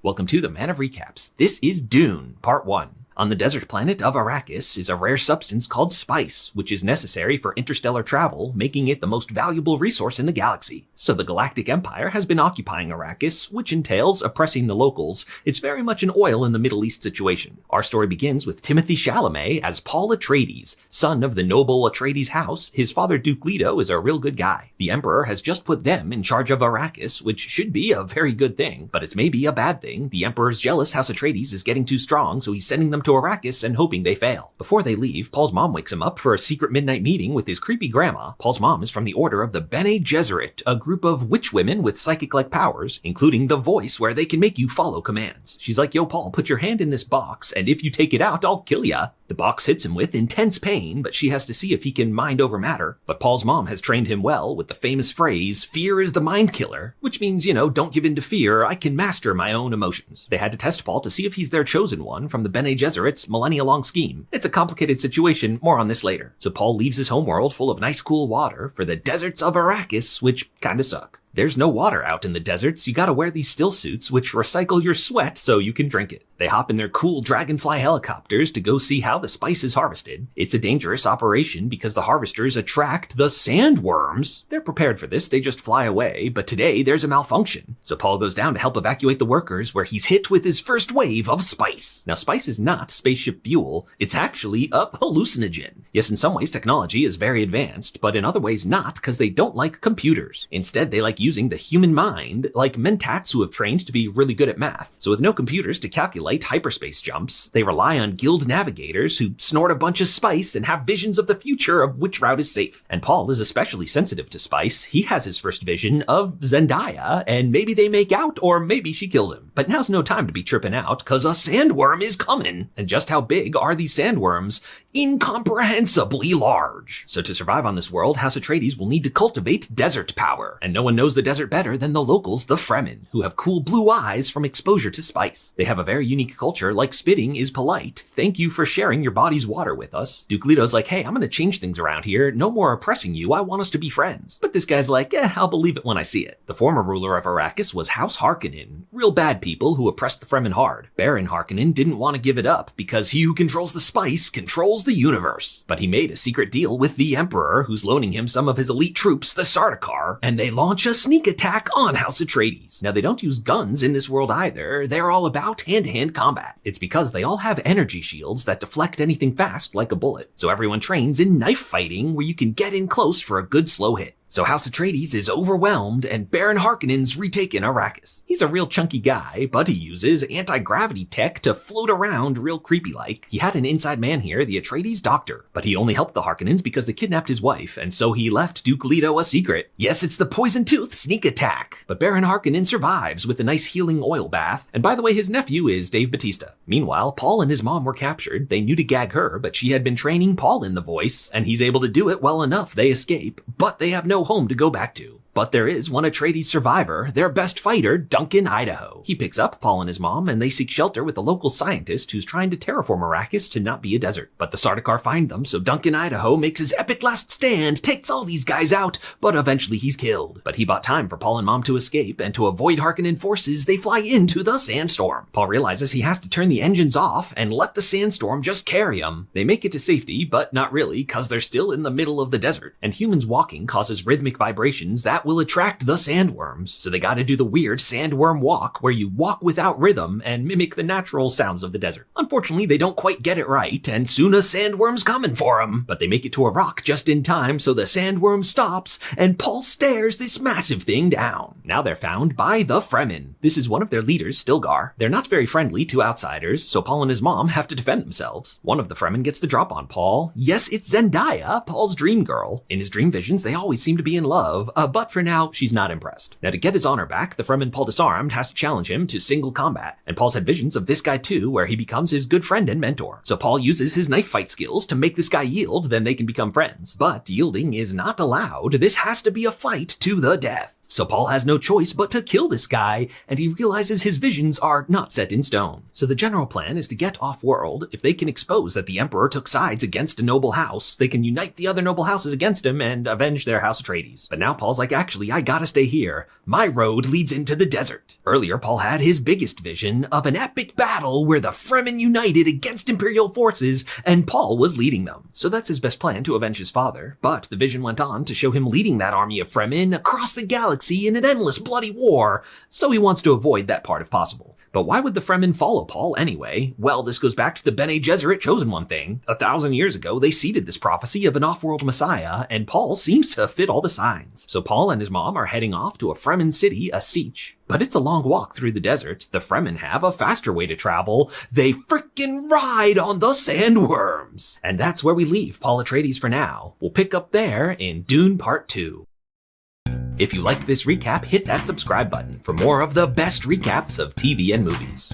Welcome to the Man of Recaps. This is Dune, Part 1. On the desert planet of Arrakis is a rare substance called spice, which is necessary for interstellar travel, making it the most valuable resource in the galaxy. So the Galactic Empire has been occupying Arrakis, which entails oppressing the locals. It's very much an oil in the Middle East situation. Our story begins with Timothée Chalamet as Paul Atreides, son of the noble Atreides house. His father Duke Leto is a real good guy. The Emperor has just put them in charge of Arrakis, which should be a very good thing, but it's maybe a bad thing. The Emperor's jealous House Atreides is getting too strong, so he's sending them to Arrakis and hoping they fail. Before they leave, Paul's mom wakes him up for a secret midnight meeting with his creepy grandma. Paul's mom is from the order of the Bene Gesserit, a group of witch women with psychic-like powers, including the voice where they can make you follow commands. She's like, yo Paul, put your hand in this box, and if you take it out, I'll kill ya. The box hits him with intense pain, but she has to see if he can mind over matter. But Paul's mom has trained him well with the famous phrase, fear is the mind killer, which means, don't give in to fear, I can master my own emotions. They had to test Paul to see if he's their chosen one from the Bene Gesserit's millennia-long scheme. It's a complicated situation, more on this later. So Paul leaves his homeworld full of nice cool water for the deserts of Arrakis, which kinda suck. There's no water out in the deserts, you gotta wear these still suits which recycle your sweat so you can drink it. They hop in their cool dragonfly helicopters to go see how the spice is harvested. It's a dangerous operation because the harvesters attract the sandworms. They're prepared for this, they just fly away, but today there's a malfunction. So Paul goes down to help evacuate the workers where he's hit with his first wave of spice. Now spice is not spaceship fuel, it's actually a hallucinogen. Yes, in some ways technology is very advanced, but in other ways not, because they don't like computers. Instead they like using the human mind, like mentats who have trained to be really good at math. So with no computers to calculate hyperspace jumps, they rely on guild navigators who snort a bunch of spice and have visions of the future of which route is safe. And Paul is especially sensitive to spice. He has his first vision of Zendaya, and maybe they make out, or maybe she kills him. But now's no time to be tripping out, cause a sandworm is coming. And just how big are these sandworms? Incomprehensibly large. So to survive on this world, House Atreides will need to cultivate desert power. And no one knows the desert better than the locals, the Fremen, who have cool blue eyes from exposure to spice. They have a very unique culture, like spitting is polite. Thank you for sharing your body's water with us. Duke Leto's like, hey, I'm gonna change things around here. No more oppressing you, I want us to be friends. But this guy's like, I'll believe it when I see it. The former ruler of Arrakis was House Harkonnen. Real bad people who oppressed the Fremen hard. Baron Harkonnen didn't want to give it up, because he who controls the spice controls the universe. But he made a secret deal with the Emperor, who's loaning him some of his elite troops, the Sardaukar, and they launch a sneak attack on House Atreides. Now they don't use guns in this world either, they're all about hand-to-hand combat. It's because they all have energy shields that deflect anything fast like a bullet. So everyone trains in knife fighting where you can get in close for a good slow hit. So House Atreides is overwhelmed and Baron Harkonnen's retaken Arrakis. He's a real chunky guy, but he uses anti-gravity tech to float around real creepy-like. He had an inside man here, the Atreides doctor, but he only helped the Harkonnens because they kidnapped his wife, and so he left Duke Leto a secret. Yes, it's the poison tooth sneak attack. But Baron Harkonnen survives with a nice healing oil bath, and by the way, his nephew is Dave Bautista. Meanwhile, Paul and his mom were captured. They knew to gag her, but she had been training Paul in the voice, and he's able to do it well enough. They escape, but they have no home to go back to. But there is one Atreides survivor, their best fighter, Duncan Idaho. He picks up Paul and his mom, and they seek shelter with a local scientist who's trying to terraform Arrakis to not be a desert. But the Sardaukar find them, so Duncan Idaho makes his epic last stand, takes all these guys out, but eventually he's killed. But he bought time for Paul and mom to escape, and to avoid Harkonnen forces, they fly into the sandstorm. Paul realizes he has to turn the engines off and let the sandstorm just carry him. They make it to safety, but not really, cause they're still in the middle of the desert, and humans walking causes rhythmic vibrations that will attract the sandworms, so they gotta do the weird sandworm walk where you walk without rhythm and mimic the natural sounds of the desert. Unfortunately, they don't quite get it right, and soon a sandworm's coming for them, but they make it to a rock just in time so the sandworm stops, and Paul stares this massive thing down. Now they're found by the Fremen. This is one of their leaders, Stilgar. They're not very friendly to outsiders, so Paul and his mom have to defend themselves. One of the Fremen gets the drop on Paul. Yes, it's Zendaya, Paul's dream girl. In his dream visions, they always seem to be in love, but for now, she's not impressed. Now to get his honor back, the Fremen Paul disarmed has to challenge him to single combat, and Paul's had visions of this guy too, where he becomes his good friend and mentor. So Paul uses his knife fight skills to make this guy yield, then they can become friends. But yielding is not allowed. This has to be a fight to the death. So Paul has no choice but to kill this guy, and he realizes his visions are not set in stone. So the general plan is to get off-world. If they can expose that the Emperor took sides against a noble house, they can unite the other noble houses against him and avenge their House Atreides. But now Paul's like, actually, I gotta stay here. My road leads into the desert. Earlier, Paul had his biggest vision of an epic battle where the Fremen united against Imperial forces, and Paul was leading them. So that's his best plan to avenge his father. But the vision went on to show him leading that army of Fremen across the galaxy in an endless bloody war, so he wants to avoid that part if possible. But why would the Fremen follow Paul anyway? Well, this goes back to the Bene Gesserit Chosen One thing. 1,000 years ago, they seeded this prophecy of an off-world messiah, and Paul seems to fit all the signs. So Paul and his mom are heading off to a Fremen city, a siege. But it's a long walk through the desert. The Fremen have a faster way to travel. They frickin' ride on the sandworms! And that's where we leave Paul Atreides for now. We'll pick up there in Dune Part 2. If you liked this recap, hit that subscribe button for more of the best recaps of TV and movies.